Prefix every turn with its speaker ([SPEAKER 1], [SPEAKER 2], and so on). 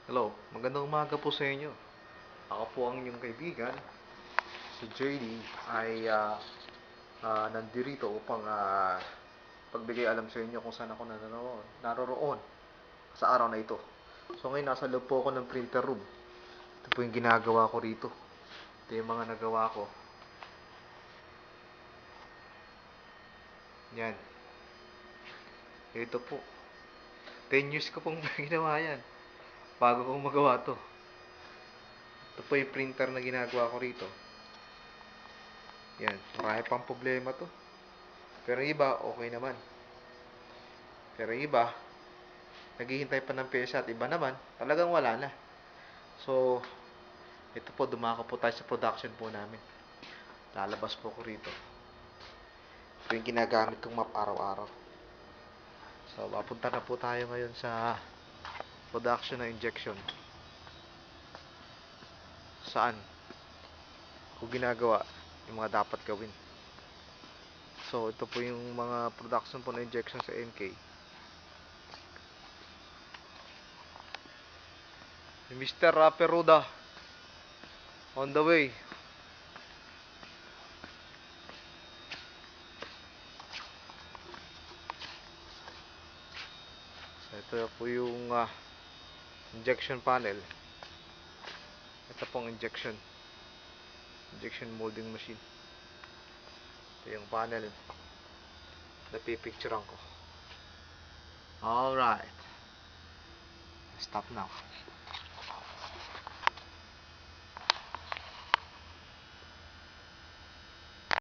[SPEAKER 1] Hello, magandang umaga po sa inyo. Ako po ang inyong kaibigan, si JD, ay nandirito upang pagbigay alam sa inyo kung saan ako naroroon sa araw na ito. So ngayon, nasa loob po ako ng printer room. Ito po yung ginagawa ko rito. Ito yung mga nagawa ko. Yan. Ito po. 10 years ko pong ginawa yan. Bago ko magawa to. Ito po yung printer na ginagawa ko rito. Yan. Marami pang problema to. Pero yung iba, okay naman. Pero yung iba, naghihintay pa ng pyesa at iba naman, talagang wala na. So, ito po, dumako po tayo sa production po namin. Lalabas po ko rito. Ito yung ginagamit kong map araw-araw. So, papunta na po tayo ngayon sa production ng injection. Saan? Kung ginagawa, yung mga dapat gawin. So, ito po yung mga production po ng injection sa NK. Mr. Peruda, on the way. So, ito po yung injection panel. Ito pong injection molding machine. Ito yung panel na pipicturean ko. Alright, stop now.